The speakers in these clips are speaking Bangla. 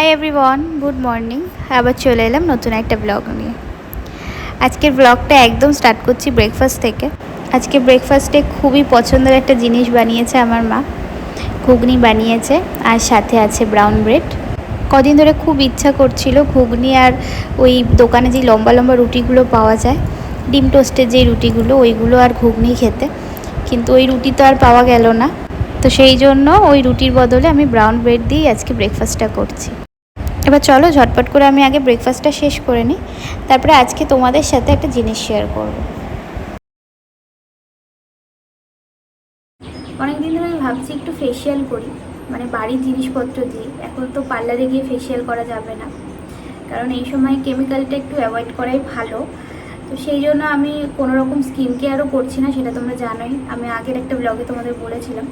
Hi everyone, good morning. আবার চলে এলাম নতুন একটা ব্লগ নিয়ে। আজকের ব্লগটা একদম স্টার্ট করছি ব্রেকফাস্ট থেকে। আজকে ব্রেকফাস্টে খুবই পছন্দের একটা জিনিস বানিয়েছে আমার মা। ঘুগনি বানিয়েছে আর সাথে আছে ব্রাউন ব্রেড। কদিন ধরে খুব ইচ্ছা করছিল ঘুগনি আর ওই দোকানে যে লম্বা লম্বা রুটিগুলো পাওয়া যায়, ডিম টোস্টের যে রুটিগুলো, ওইগুলো আর ঘুগনি খেতে। কিন্তু ওই রুটি তো আর পাওয়া গেল না, তো সেই জন্য ওই রুটির বদলে আমি ব্রাউন ব্রেড দিয়েই আজকে ব্রেকফাস্টটা করছি। এবার চলো ঝটপট করে আমি আগে ব্রেকফাস্টটা শেষ করে নিই, তারপরে আজকে তোমাদের সাথে একটা জিনিস শেয়ার করব। অনেকদিন ধরে আমি ভাবছি একটু ফেসিয়াল করি, মানে বাড়ির জিনিসপত্র দিয়ে। এখন তো পার্লারে গিয়ে ফেসিয়াল করা যাবে না, কারণ এই সময় কেমিক্যালটা একটু অ্যাভয়েড করাই ভালো। তো সেই জন্য আমি কোনো রকম স্কিন কেয়ারও করছি না, সেটা তোমরা জানোই, আমি আগের একটা ব্লগে তোমাদের বলেছিলাম।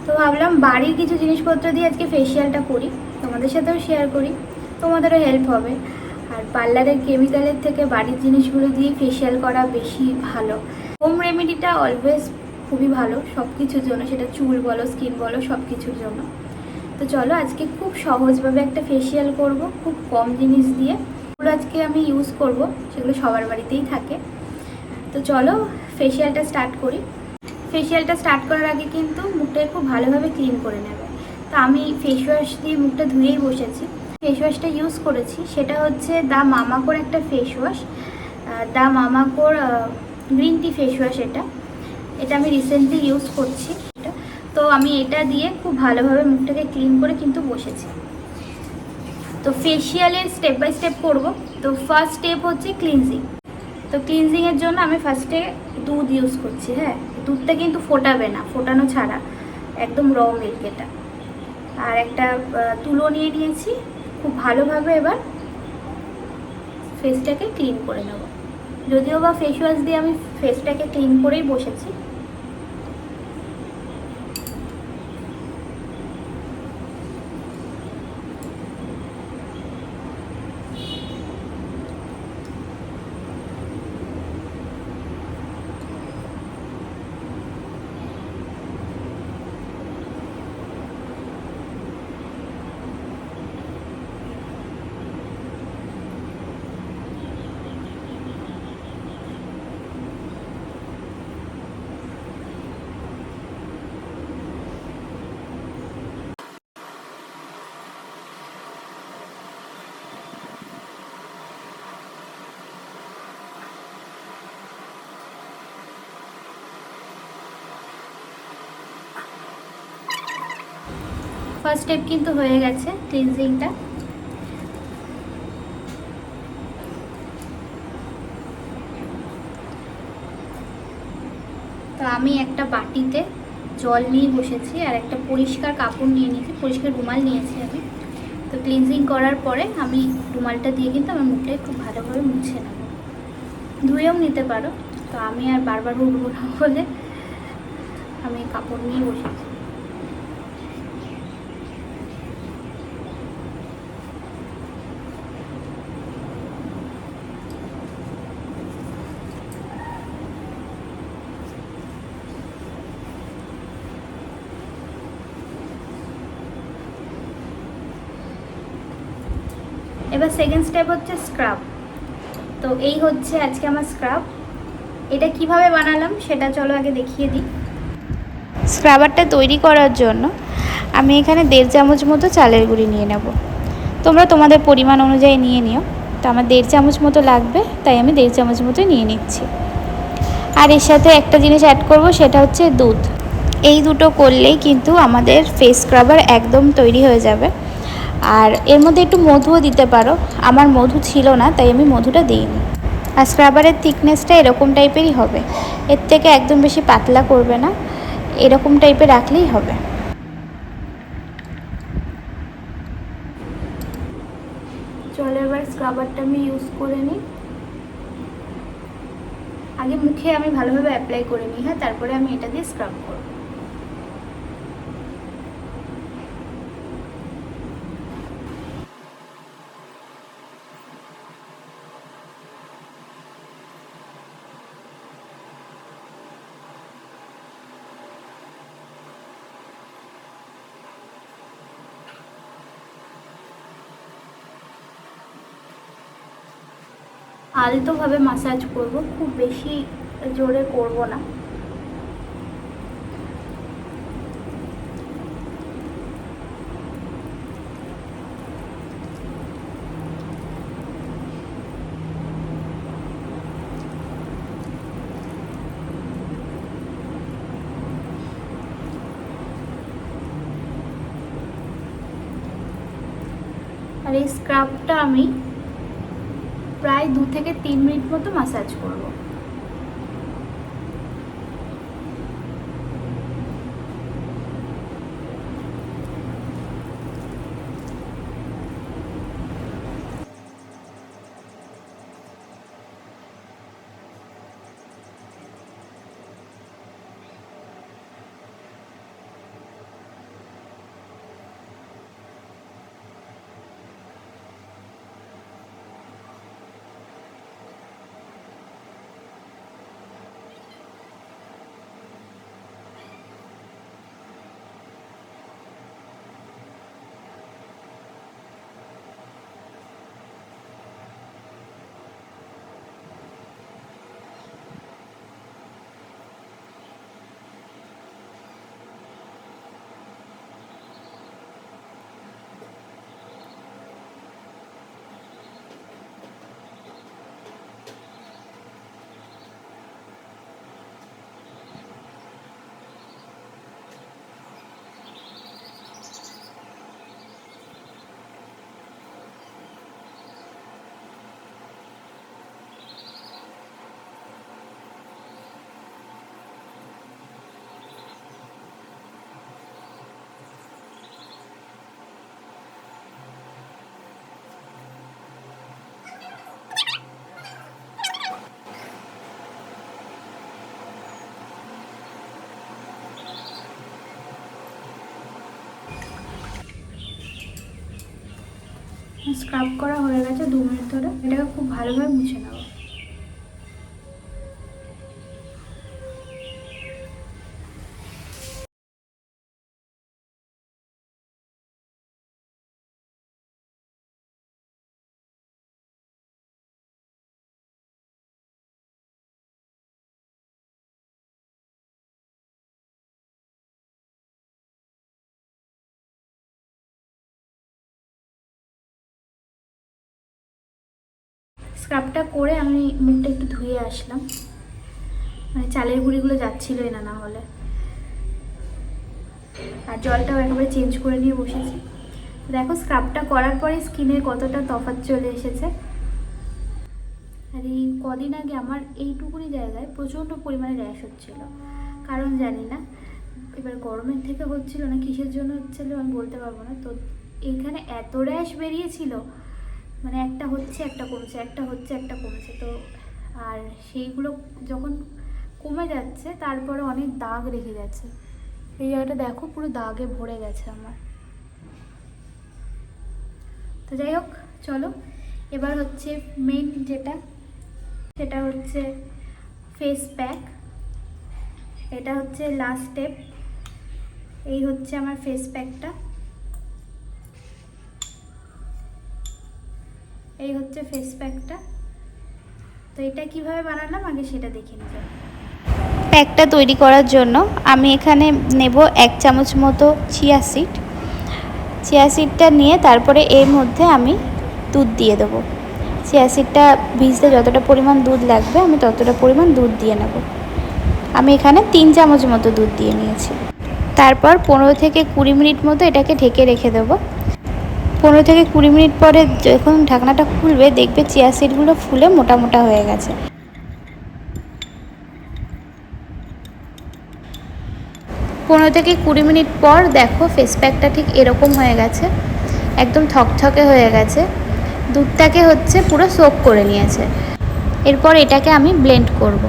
তো ভাবলাম বাড়ির কিছু জিনিসপত্র দিয়ে আজকে ফেসিয়ালটা করি, তোমাদের সাথেও শেয়ার করি, তোমাদেরও হেল্প হবে। আর পার্লারের কেমিক্যালের থেকে বাড়ির জিনিসগুলো দিয়ে ফেসিয়াল করা বেশি ভালো। হোম রেমেডিটা অলওয়েজ খুবই ভালো সব কিছুর জন্য, সেটা চুল বলো, স্কিন বলো, সব কিছুর জন্য। তো চলো আজকে খুব সহজভাবে একটা ফেসিয়াল করব, খুব কম জিনিস দিয়ে। যেগুলো আজকে আমি ইউজ করব সেগুলো সবার বাড়িতেই থাকে। তো চলো ফেসিয়ালটা স্টার্ট করি। ফেসিয়ালটা স্টার্ট করার আগে কিন্তু মুখটাকে খুব ভালোভাবে ক্লিন করে নেবে। তো আমি ফেস ওয়াশ দিয়ে মুখটা ধুয়েই বসেছি। ফেস ওয়াশটা ইউজ করেছি সেটা হচ্ছে দ্য মামাকোর একটা ফেস ওয়াশ, দ্য মামাকোর গ্রিন টি ফেস ওয়াশ। এটা আমি রিসেন্টলি ইউজ করছি। তো আমি এটা দিয়ে খুব ভালোভাবে মুখটাকে ক্লিন করে কিন্তু বসেছি। তো ফেসিয়ালের স্টেপ বাই স্টেপ করবো। তো ফার্স্ট স্টেপ হচ্ছে ক্লিনজিং। তো ক্লিনজিংয়ের জন্য আমি ফার্স্টে দুধ ইউজ করছি। হ্যাঁ, দুধটা কিন্তু ফোটাবে না, ফোটানো ছাড়া একদম র মিল্ক এটা। আর একটা তুলো নিয়ে নিয়েছি। খুব ভালোভাবে এবার ফেসটাকে ক্লিন করে নেব। যদিও বা ফেস ওয়াশ দিয়ে আমি ফেসটাকে ক্লিন করেই বসেছি। ফার্স্ট স্টেপ কিন্তু হয়ে গেছে ক্লিনজিংটা। তো আমি একটা বাটিতে জল নিয়ে বসেছি আর একটা পরিষ্কার কাপড় নিয়ে নিয়েছি, পরিষ্কার রুমাল নিয়েছি আমি। তো ক্লিনজিং করার পরে আমি রুমালটা দিয়ে কিন্তু আমার মুখটাকে খুব ভালোভাবে মুছে নেব। ধুয়েও নিতে পারো, তো আমি আর বারবার উঠবো না বলে আমি কাপড় নিয়ে বসেছি। এবার সেকেন্ড স্টেপ হচ্ছে স্ক্রাব। তো এই হচ্ছে আজকে আমার স্ক্রাব। এটা কিভাবে বানালাম সেটা চলো আগে দেখিয়ে দিই। স্ক্রাবারটা তৈরি করার জন্য আমি এখানে 1.5 চামচ মতো চালের গুঁড়ি নিয়ে নেব। তোমরা তোমাদের পরিমাণ অনুযায়ী নিয়ে নিও। তো আমার 1.5 চামচ মতো লাগবে, তাই আমি 1.5 চামচ মতো নিয়ে নিচ্ছি। আর এর সাথে একটা জিনিস অ্যাড করব, সেটা হচ্ছে দুধ। এই দুটো করলেই কিন্তু আমাদের ফেস স্ক্রাবার একদম তৈরি হয়ে যাবে। আর এর মধ্যে একটু মধুও দিতে পারো, আমার মধু ছিল না তাই আমি মধুটা দিইনি। আর স্ক্রাবারের থিকনেসটা এরকম টাইপেরই হবে, এর থেকে একদম বেশি পাতলা করবে না, এরকম টাইপের রাখলেই হবে। চলো এবার স্ক্রাবারটা আমি ইউজ করে নিই। আগে মুখে আমি ভালোভাবে অ্যাপ্লাই করে নিই, হ্যাঁ, তারপরে আমি এটা দিয়ে স্ক্রাব করব। আলতোভাবে মাসাজ করব, খুব বেশি জোরে করব না। আর এই স্ক্রাবটা আমি প্রায় 2 থেকে 3 মিনিট মতো মাসাজ করব। স্ক্রাব করা হয়ে গেছে 2 মিনিট ধরে। এটাকে খুব ভালোভাবে মুছে নেব। স্ক্রাবটা করে আমি মুখটা একটু ধুয়ে আসলাম, মানে চালের গুঁড়িগুলো যাচ্ছিলোই না হলে। আর জলটাও একেবারে চেঞ্জ করে নিয়ে বসেছি। দেখো স্ক্রাবটা করার পরে স্কিনে কতটা তফাৎ চলে এসেছে। আর এই কদিন আগে আমার এইটুকুনি জায়গায় প্রচণ্ড পরিমাণে র্যাশ হচ্ছিল, কারণ জানি না, এবার গরমের থেকে হচ্ছিল না, কিসের জন্য হচ্ছিল আমি বলতে পারবো না। তো এইখানে এত র্যাশ বেরিয়েছিল, মানে একটা হচ্ছে একটা কমছে, একটা হচ্ছে একটা কমছে। তো আর সেইগুলো যখন কমে যাচ্ছে তারপরে অনেক দাগ রেখে যাচ্ছে। এই জায়গাটা দেখো পুরো দাগে ভরে গেছে আমার। তো যাই হোক, চলো এবার হচ্ছে মেন যেটা, সেটা হচ্ছে ফেস প্যাক। এটা হচ্ছে লাস্ট স্টেপ। এই হচ্ছে আমার ফেস প্যাকটা, এই হচ্ছে ফেস প্যাকটা। তো এটা কিভাবে বানালাম আগে সেটা দেখে নিতে হবে। প্যাকটা তৈরি করার জন্য আমি এখানে নেব 1 চামচ মতো চিয়া সিডটা নিয়ে তারপরে এর মধ্যে আমি দুধ দিয়ে দেবো। চিয়া সিডটা ভিজতে যতটা পরিমাণ দুধ লাগবে আমি ততটা পরিমাণ দুধ দিয়ে নেব। আমি এখানে 3 চামচ মতো দুধ দিয়ে নিয়েছি। তারপর 15 থেকে 20 মিনিট মতো এটাকে ঢেকে রেখে দেবো। 15 থেকে 20 মিনিট পরে যখন ঢাকনাটা খুলবে দেখবে চিয়া সিডগুলো ফুলে মোটা মোটা হয়ে গেছে। 15 থেকে 20 মিনিট পর দেখো ফেস প্যাকটা ঠিক এরকম হয়ে গেছে, একদম থকথকে হয়ে গেছে। দুধটাকে হচ্ছে পুরো সোক করে নিয়েছে। এরপর এটাকে আমি ব্লেন্ড করব।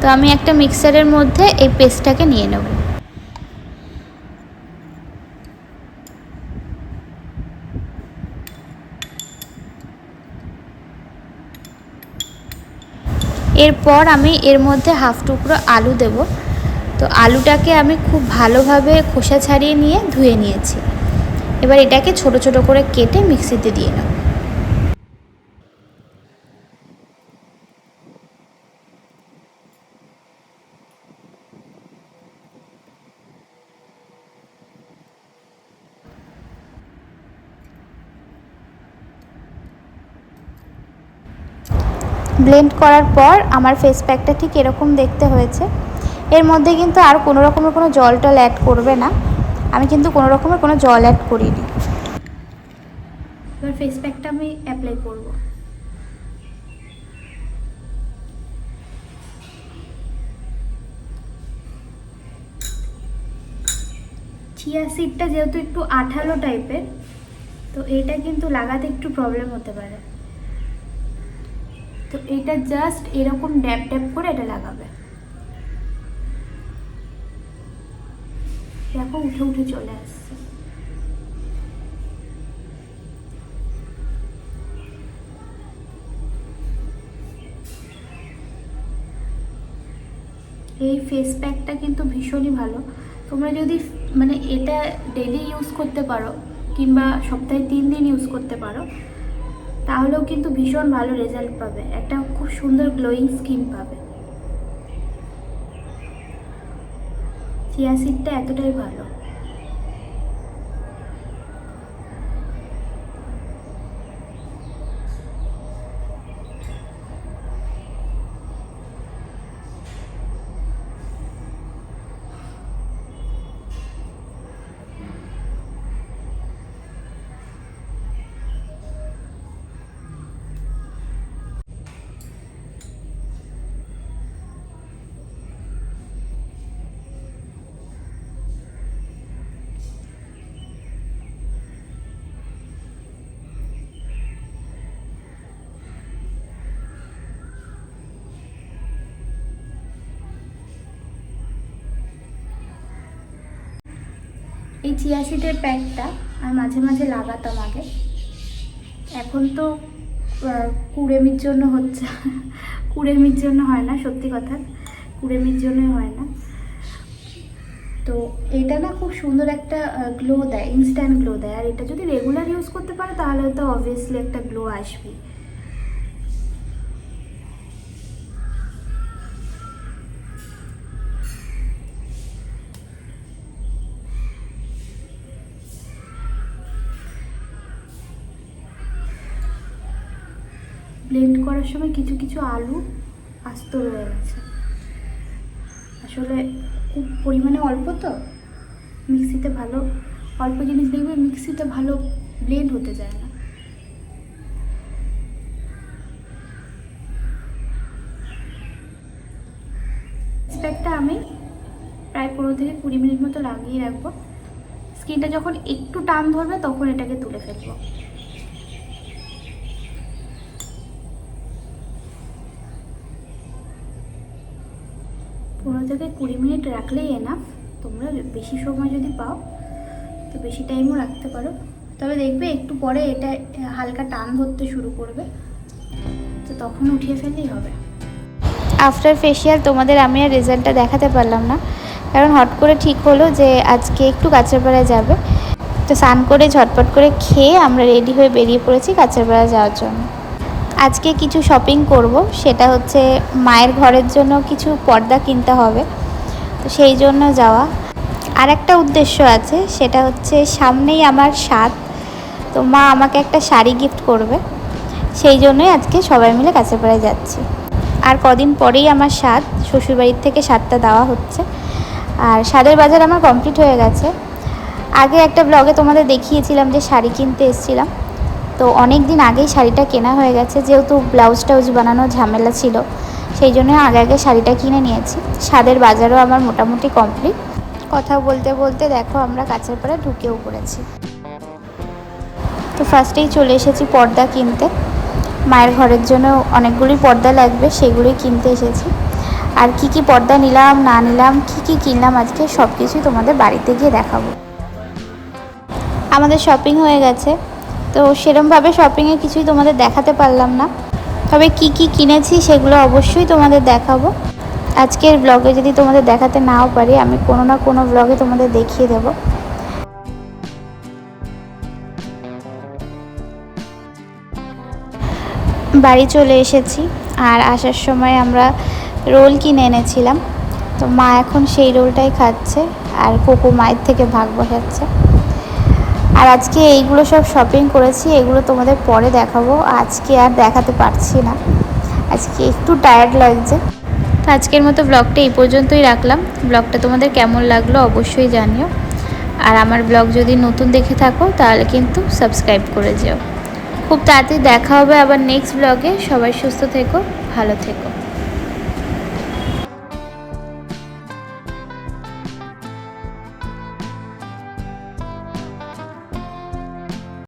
তো আমি একটা মিক্সারের মধ্যে এই পেস্টটাকে নিয়ে নেব। এরপর আমি এর মধ্যে হাফ টুকরো আলু দেব। তো আলুটাকে আমি খুব ভালোভাবে খোসা ছাড়িয়ে নিয়ে ধুয়ে নিয়েছি। এবার এটাকে ছোট ছোট করে কেটে মিক্সিতে দিয়ে নেব। ব্লেন্ড করার পর আমার ফেস প্যাকটা ঠিক এরকম দেখতে হয়েছে। এর মধ্যে কিন্তু আর কোনো রকমের কোনো জল টল অ্যাড করবে না, আমি কিন্তু কোনো রকমের কোনো জল অ্যাড করিনি। এবার ফেস প্যাকটা আমি অ্যাপ্লাই করব। চিয়া সিডটা যেহেতু একটু আঠালো টাইপের, তো এটা কিন্তু লাগাতে একটু প্রবলেম হতে পারে। তো এটা জাস্ট এরকম ড্যাপ ড্যাপ করে এটা লাগাবে। দেখো উঠে উঠে চলে আসছে। এই ফেস প্যাকটা কিন্তু ভীষণই ভালো। তোমরা যদি মানে এটা ডেলি ইউজ করতে পারো কিংবা সপ্তাহে 3 দিন ইউজ করতে পারো, তাহলেও কিন্তু ভীষণ ভালো রেজাল্ট পাবে, একটা খুব সুন্দর গ্লোয়িং স্কিন পাবে। চিয়া সিডটা এতটাই ভালো। এই চিয়া সিডের প্যাকটা আর মাঝে মাঝে লাগাতাম আগে, এখন তো কুড়েমির জন্য হচ্ছে, কুড়েমির জন্য হয় না, সত্যি কথা কুড়েমির জন্য হয় না। তো এটা না খুব সুন্দর একটা গ্লো দেয়, ইনস্ট্যান্ট গ্লো দেয়। আর এটা যদি রেগুলার ইউজ করতে পারো তাহলে তো অবভিয়াসলি একটা গ্লো আসবে। ব্লেন্ড করার সময় কিছু কিছু আলু আস্ত রয়ে গেছে, আসলে খুব পরিমাণে অল্প তো মিক্সিতে ভালো, অল্প জিনিস দেখবে মিক্সিতে ভালো ব্লেন্ড হতে যায় না। প্যাকটা আমি প্রায় 15 থেকে 20 মিনিট মতো লাগিয়ে রাখবো। স্কিনটা যখন একটু টান ধরবে তখন এটাকে তুলে ফেলবো। 15 থেকে 20 মিনিট রাখলেই এনাফ। তোমরা বেশি সময় যদি পাও তো বেশি টাইমও রাখতে পারো, তবে দেখবে একটু পরে এটা হালকা টান ধরতে শুরু করবে, তো তখন উঠিয়ে ফেললেই হবে। আফটার ফেশিয়াল তোমাদের আমি আর রেজাল্টটা দেখাতে পারলাম না, কারণ হট করে ঠিক হলো যে আজকে একটু কাঁচরাপাড়ায় যাবে। তো স্নান করে ঝটপট করে খেয়ে আমরা রেডি হয়ে বেরিয়ে পড়েছি কাঁচরাপাড়া যাওয়ার জন্য। আজকে কিছু শপিং করব, সেটা হচ্ছে মায়ের ঘরের জন্য কিছু পর্দা কিনতে হবে, তো সেই জন্য যাওয়া। আর একটা উদ্দেশ্য আছে, সেটা হচ্ছে সামনেই আমার সাধ, তো মা আমাকে একটা শাড়ি গিফট করবে, সেই জন্যই আজকে সবাই মিলে কাঁচরাপাড়ায় যাচ্ছি। আর কদিন পরেই আমার সাধ, শ্বশুরবাড়ির থেকে সাধটা দেওয়া হচ্ছে। আর সাধের বাজার আমার কমপ্লিট হয়ে গেছে। আগে একটা ব্লগে তোমাদের দেখিয়েছিলাম যে শাড়ি কিনতে এসেছিলাম, তো অনেক দিন আগেই শাড়িটা কেনা হয়ে গেছে, যেহেতু ব্লাউজ টাউজ বানানো ঝামেলা ছিল, সেই জন্য আগে আগে শাড়িটা কিনে নিয়েছি। সাধের বাজারও আমার মোটামুটি কমপ্লিট। কথা বলতে বলতে দেখো আমরা কাঁচরাপাড়া ঢুকেও পড়েছি। তো ফার্স্টেই চলে এসেছি পর্দা কিনতে, মায়ের ঘরের জন্য অনেকগুলি পর্দা লাগবে, সেগুলোই কিনতে এসেছি। আর কি কি পর্দা নিলাম না নিলাম, কি কি কিনলাম আজকে সব কিছুই তোমাদের বাড়িতে গিয়ে দেখাবো। আমাদের শপিং হয়ে গেছে, তো সেরকমভাবে শপিংয়ে কিছুই তোমাদের দেখাতে পারলাম না, তবে কি কি কিনেছি সেগুলো অবশ্যই তোমাদের দেখাবো। আজকের ব্লগে যদি তোমাদের দেখাতে নাও পারি, আমি কোনো না কোনো ব্লগে তোমাদের দেখিয়ে দেব। বাড়ি চলে এসেছি, আর আসার সময় আমরা রোল কিনে এনেছিলাম, তো মা এখন সেই রোলটাই খাচ্ছে, আর কোকো মায়ের থেকে ভাগ বসাচ্ছে। আর আজকে এইগুলো সব শপিং করেছি, এগুলো তোমাদের পরে দেখাবো, আজকে আর দেখাতে পারছি না। আজকে একটু টায়ার্ড লাগছে। তো আজকের মতো ব্লগটা এই পর্যন্তই রাখলাম। ব্লগটা তোমাদের কেমন লাগলো অবশ্যই জানিও। আর আমার ব্লগ যদি নতুন দেখে থাকো তাহলে কিন্তু সাবস্ক্রাইব করে যেও। খুব তাড়াতাড়ি দেখা হবে আবার নেক্সট ব্লগে। সবাই সুস্থ থেকো, ভালো থেকো।